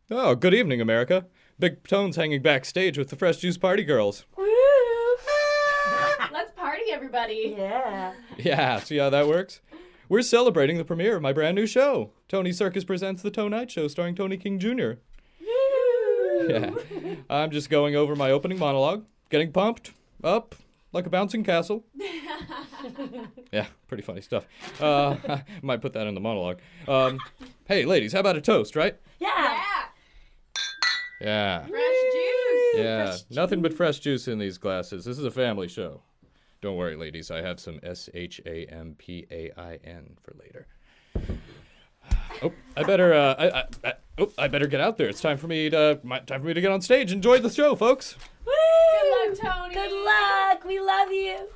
Oh, good evening, America. Big Tone's hanging backstage with the Fresh Juice Party Girls. Woo! Let's party, everybody. Yeah. Yeah, see how that works? We're celebrating the premiere of my brand new show. Tony Circus presents the Tonyght Show starring Tony King Jr. Woo! Yeah, I'm just going over my opening monologue, getting pumped, up, like a bouncing castle. Yeah, pretty funny stuff. Might put that in the monologue. Hey, ladies, how about a toast, right? Yeah. Yeah. Fresh juice. Yeah, Fresh nothing but fresh juice in these glasses. This is a family show. Don't worry, ladies, I have some SHAMPAIN for later. Oh, I better get out there. It's time for me to get on stage. Enjoy the show, folks. Woo! Good luck, Tony. Good luck. We love you.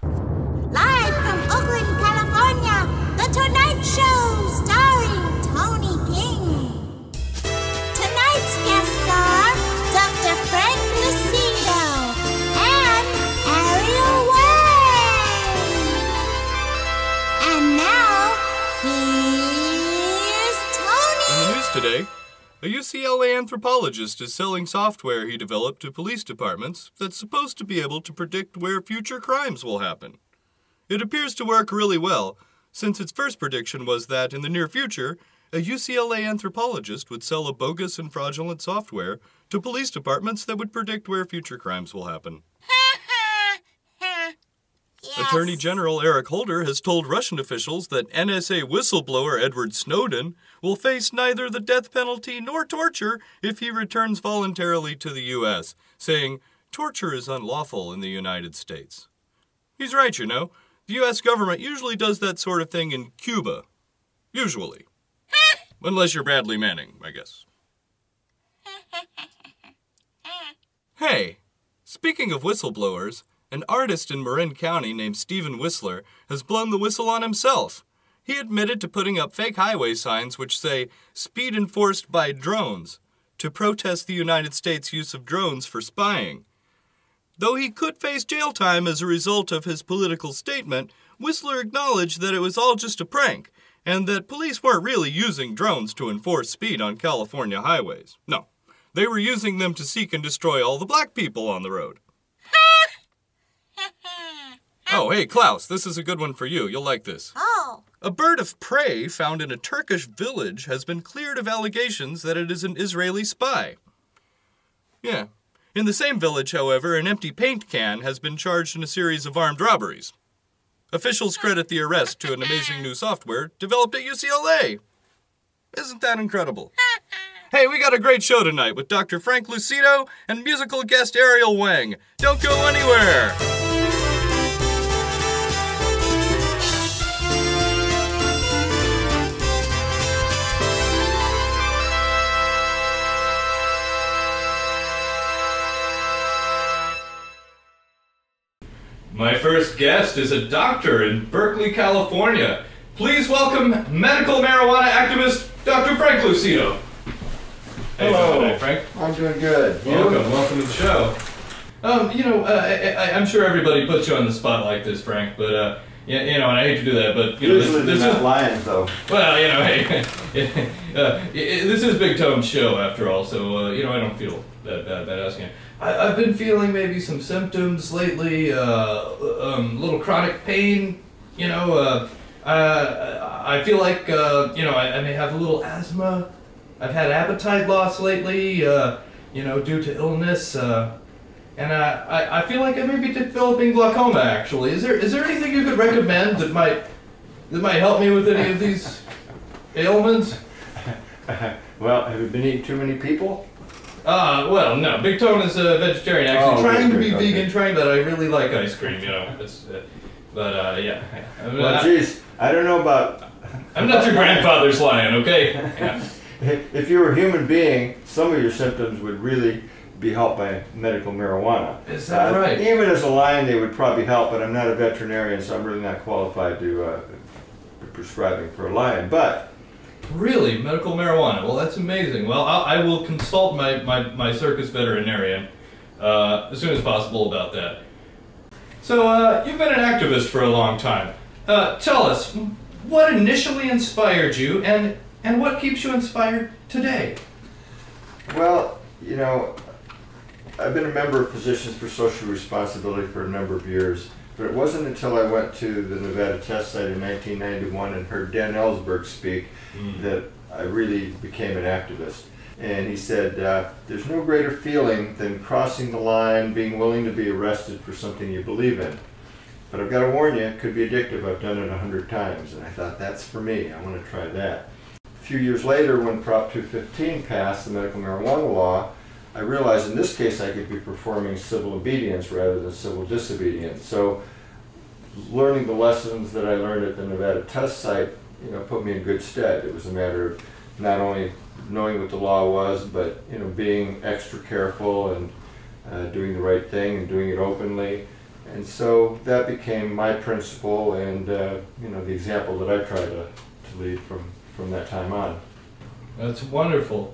Live from Oakland, California, The Tonight Show, starring Tony King. Tonight's guests are Dr. Frank Lucido and Ariel Wang. And now, here's Tony. In the news today, a UCLA anthropologist is selling software he developed to police departments that's supposed to be able to predict where future crimes will happen. It appears to work really well, since its first prediction was that in the near future, a UCLA anthropologist would sell a bogus and fraudulent software to police departments that would predict where future crimes will happen. Yes. Attorney General Eric Holder has told Russian officials that NSA whistleblower Edward Snowden will face neither the death penalty nor torture if he returns voluntarily to the U.S., saying, "Torture is unlawful in the United States." He's right, you know. The U.S. government usually does that sort of thing in Cuba. Usually. Unless you're Bradley Manning, I guess. Hey, speaking of whistleblowers, an artist in Marin County named Stephen Whistler has blown the whistle on himself. He admitted to putting up fake highway signs which say, "Speed enforced by drones," to protest the United States' use of drones for spying. Though he could face jail time as a result of his political statement, Whistler acknowledged that it was all just a prank, and that police weren't really using drones to enforce speed on California highways. No, they were using them to seek and destroy all the black people on the road. Oh, hey, Klaus, this is a good one for you. You'll like this. Oh. A bird of prey found in a Turkish village has been cleared of allegations that it is an Israeli spy. Yeah. In the same village, however, an empty paint can has been charged in a series of armed robberies. Officials credit the arrest to an amazing new software developed at UCLA. Isn't that incredible? Hey, we got a great show tonight with Dr. Frank Lucido and musical guest Ariel Wang. Don't go anywhere! My first guest is a doctor in Berkeley, California. Please welcome medical marijuana activist Dr. Frank Lucido. Hello. Hey, Frank. I'm doing good. You? Welcome to the show. I'm sure everybody puts you on the spot like this, Frank, but and I hate to do that, but Usually this they're is not lying, though. well, hey, this is Big Tone's show after all, so I don't feel that bad about asking. I've been feeling maybe some symptoms lately, little chronic pain, I feel like, I may have a little asthma. I've had appetite loss lately, due to illness, and I feel like I may be developing glaucoma, actually. Is there anything you could recommend that might help me with any of these ailments? Well, have you been eating too many people? Well, no. Big Tone is a vegetarian, actually. Oh, trying to be okay. vegan, but I really like ice cream, yeah. Well, geez, I don't know about... I'm not your grandfather's lion, okay? Yeah. If you were a human being, some of your symptoms would really be helped by medical marijuana. Is that right? Even as a lion, they would probably help, but I'm not a veterinarian, so I'm really not qualified to be prescribing for a lion. But Really? Medical marijuana? Well, that's amazing. Well, I will consult my circus veterinarian as soon as possible about that. So, you've been an activist for a long time. Tell us, what initially inspired you, and And what keeps you inspired today? Well, you know, I've been a member of Physicians for Social Responsibility for a number of years, but it wasn't until I went to the Nevada test site in 1991 and heard Dan Ellsberg speak that I really became an activist. And he said, there's no greater feeling than crossing the line, being willing to be arrested for something you believe in. But I've got to warn you, it could be addictive. I've done it 100 times. And I thought, that's for me. I want to try that. A few years later, when Prop 215 passed, the medical marijuana law, I realized in this case I could be performing civil obedience rather than civil disobedience. So learning the lessons that I learned at the Nevada test site, you know, put me in good stead. It was a matter of not only knowing what the law was, but, you know, being extra careful and doing the right thing and doing it openly. And so that became my principle and, you know, the example that I try to lead from that time on. That's wonderful.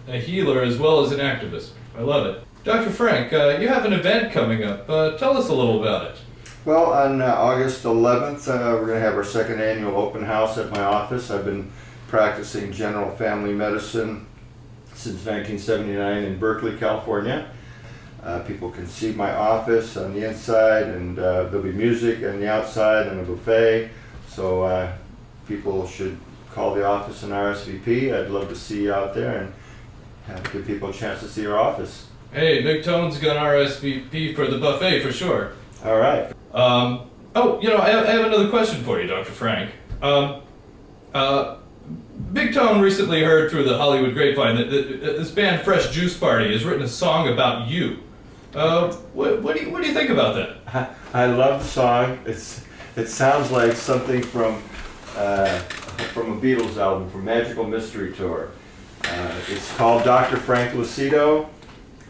A healer as well as an activist. I love it. Dr. Frank, you have an event coming up. Tell us a little about it. Well, on August 11th, we're going to have our second annual open house at my office. I've been practicing general family medicine since 1979 in Berkeley, California. People can see my office on the inside, and there'll be music on the outside and a buffet. So people should call the office and RSVP. I'd love to see you out there and give people a chance to see our office. Hey, Big Tone's got RSVP for the buffet for sure. All right. Oh, you know, I have another question for you, Dr. Frank. Big Tone recently heard through the Hollywood grapevine that this band Fresh Juice Party has written a song about you. What do you think about that? I love the song. It sounds like something from a Beatles album, from Magical Mystery Tour. It's called Dr. Frank Lucido,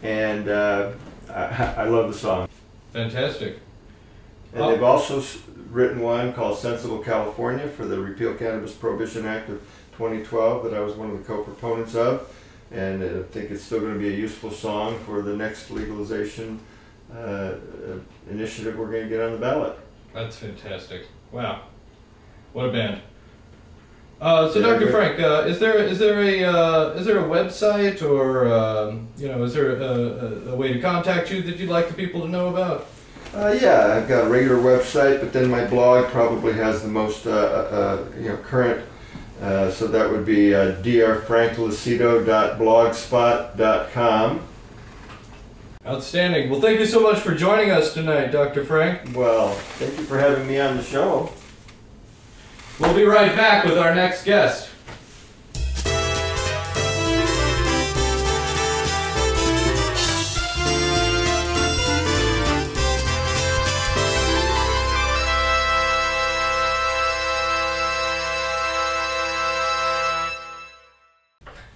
and I love the song. Fantastic. And they've also written one called Sensible California for the Repeal Cannabis Prohibition Act of 2012 that I was one of the co-proponents of. And I think it's still going to be a useful song for the next legalization initiative we're going to get on the ballot. That's fantastic. Wow. What a band. So Dr. Frank, is there a website or you know, is there a way to contact you that you'd like the people to know about? Yeah, I've got a regular website, but then my blog probably has the most you know, current. So that would be drfranklucido.blogspot.com. Outstanding. Well, thank you so much for joining us tonight, Dr. Frank. Well, thank you for having me on the show. We'll be right back with our next guest.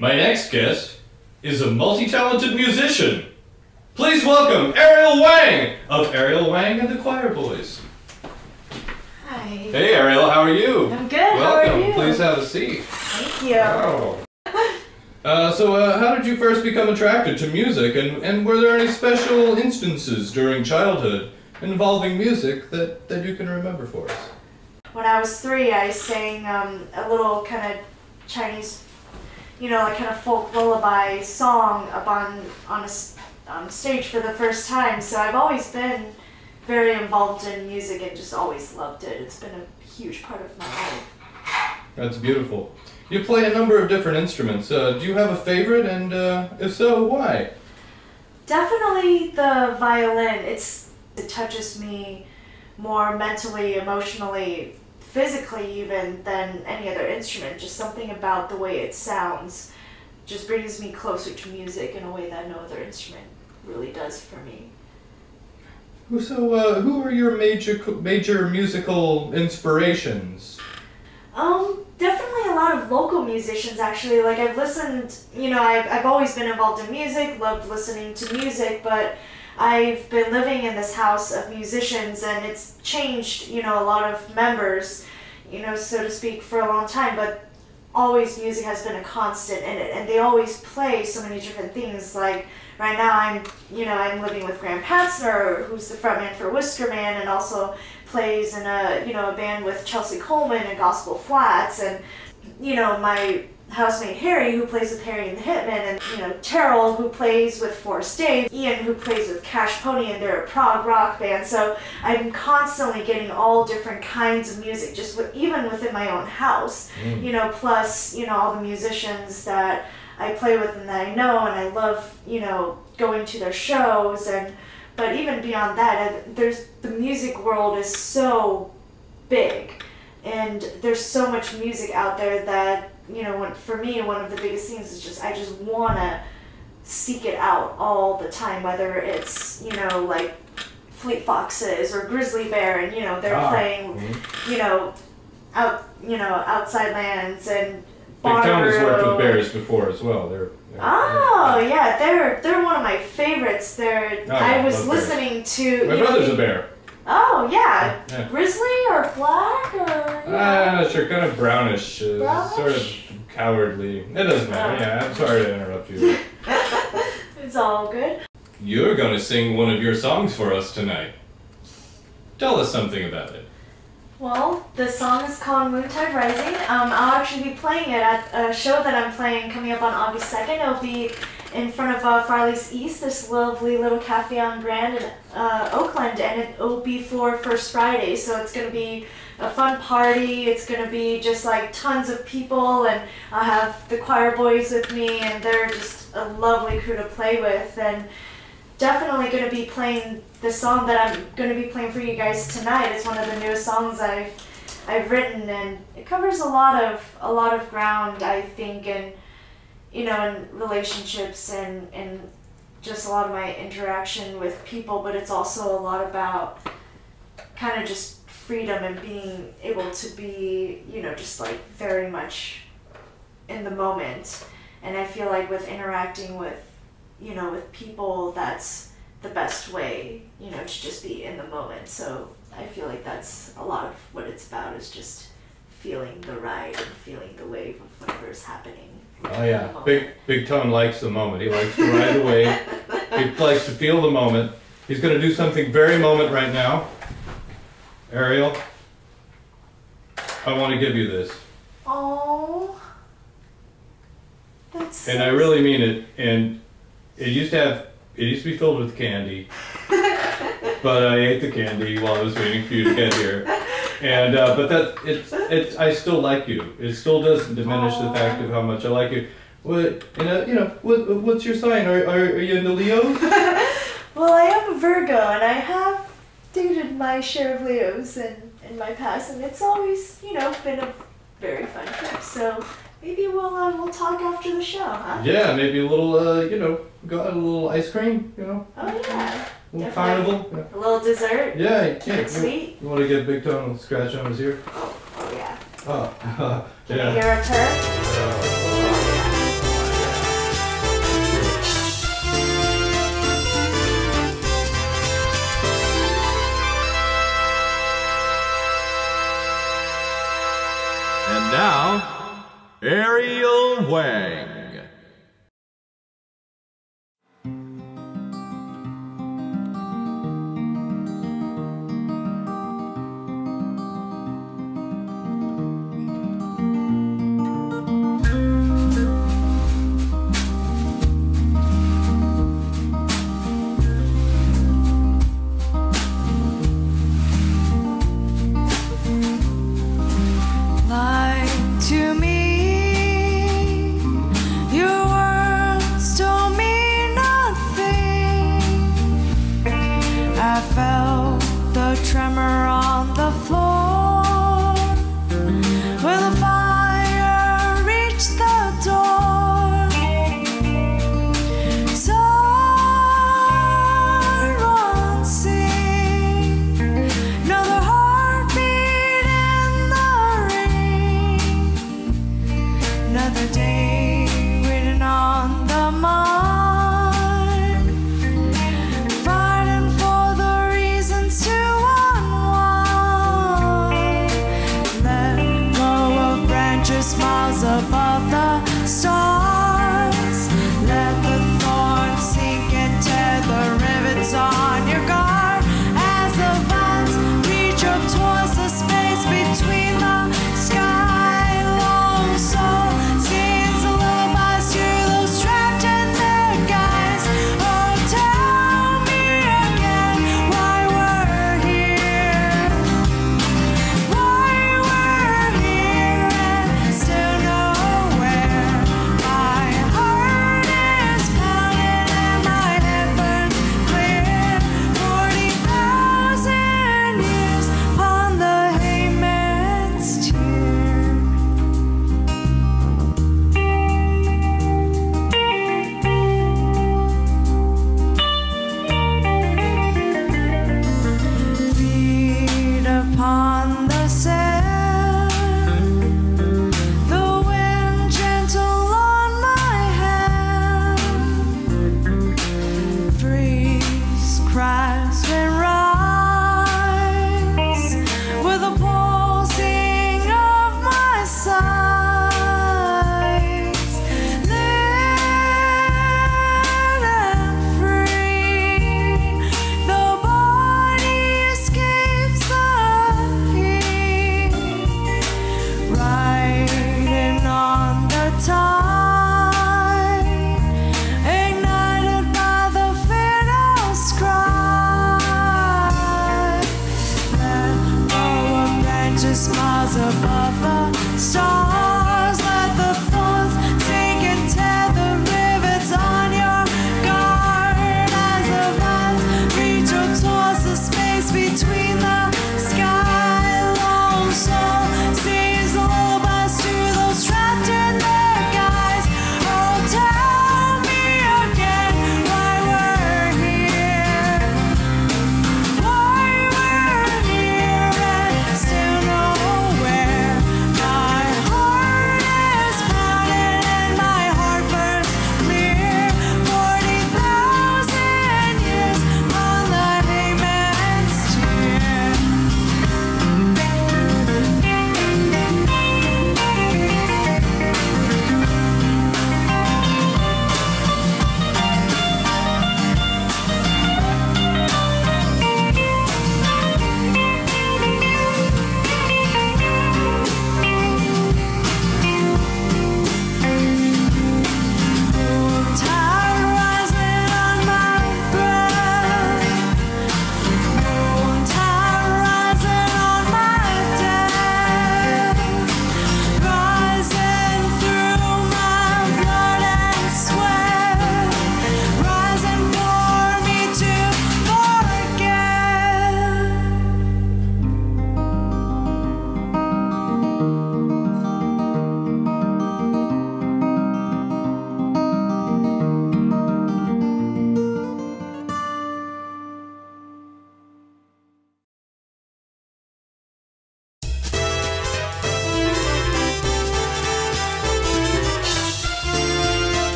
My next guest is a multi-talented musician. Please welcome Ariel Wang of Ariel Wang and the Choir Boys. Hi. Hey Ariel, how are you? I'm good. Welcome. How are you? Please have a seat. Thank you. Wow. How did you first become attracted to music, and were there any special instances during childhood involving music that you can remember for us? When I was 3, I sang a little kind of Chinese, you know, like kind of folk lullaby song up on stage for the first time. So I've always been very involved in music and just always loved it. It's been a huge part of my life. That's beautiful. You play a number of different instruments. Do you have a favorite, and if so, why? Definitely the violin. It touches me more mentally, emotionally, physically even than any other instrument. Just something about the way it sounds just brings me closer to music in a way that no other instrument really does for me. So, who are your major musical inspirations? Definitely a lot of local musicians, actually. Like, I've listened, you know, I've always been involved in music, loved listening to music, but I've been living in this house of musicians, and it's changed, you know, a lot of members, you know, so to speak, for a long time, but always music has been a constant in it, and they always play so many different things. Like, right now I'm living with Graham Patzner, who's the frontman for Whisker Man, and also plays in a band with Chelsea Coleman and Gospel Flats. And, you know, my housemate Harry, who plays with Harry and the Hitman, and Terrell, who plays with Forrest Dave, Ian, who plays with Cash Pony, and they're a prog rock band. So I'm constantly getting all different kinds of music, even within my own house. Plus all the musicians that I play with and that I know, and I love going to their shows. But even beyond that, the music world is so big, and there's so much music out there that for me, one of the biggest things is I just want to seek it out all the time, whether it's, like Fleet Foxes or Grizzly Bear, and, they're playing, Outside Lands and Big Tom has worked with Bonnaroo. bears before as well. They're They're one of my favorites. I was listening to... My brother's a bear. Oh, yeah. Yeah. Grizzly or black or... I'm not sure, kind of brownish, Brownish? sort of cowardly. It doesn't matter, yeah, I'm sorry to interrupt you. It's all good. You're going to sing one of your songs for us tonight. Tell us something about it. Well, the song is called Moontide Rising. I'll actually be playing it at a show that I'm playing coming up on August 2nd. It'll be in front of Farley's East, this lovely little cafe on Grand in Oakland, and it'll be for First Friday, so it's going to be a fun party. It's going to be just like tons of people, and I'll have the choir boys with me, and they're just a lovely crew to play with, and definitely going to be playing the song that I'm going to be playing for you guys tonight. It's one of the newest songs I've written, and it covers a lot of ground, I think, and in relationships and just a lot of my interaction with people, but it's also a lot about kind of just freedom and being able to be, just like very much in the moment. And I feel like with interacting with, with people, that's the best way, to just be in the moment. So I feel like that's a lot of what it's about, is just feeling the ride and feeling the wave of whatever's happening. Oh yeah, Big Tone likes the moment. He likes to ride the wave. He likes to feel the moment. He's going to do something very moment right now. Ariel, I want to give you this. Oh, that's so And I really mean it. And it used to be filled with candy, but I ate the candy while I was waiting for you to get here. And but I still like you. It still doesn't diminish the fact of how much I like you. What what's your sign? Are you into Leos? Well, I am a Virgo, and I have dated my share of Leos in my past, and it's always been a very fun trip. So maybe we'll talk after the show, huh? Yeah, maybe a little got a little ice cream, Oh yeah. a little Definitely. carnival. A little dessert. Yeah. Sweet. You want to give Big Tone a scratch on his ear? Oh yeah. Oh, Can I yeah. hear a purr? And now, Ariel Wang. Lie to me,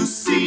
Lucido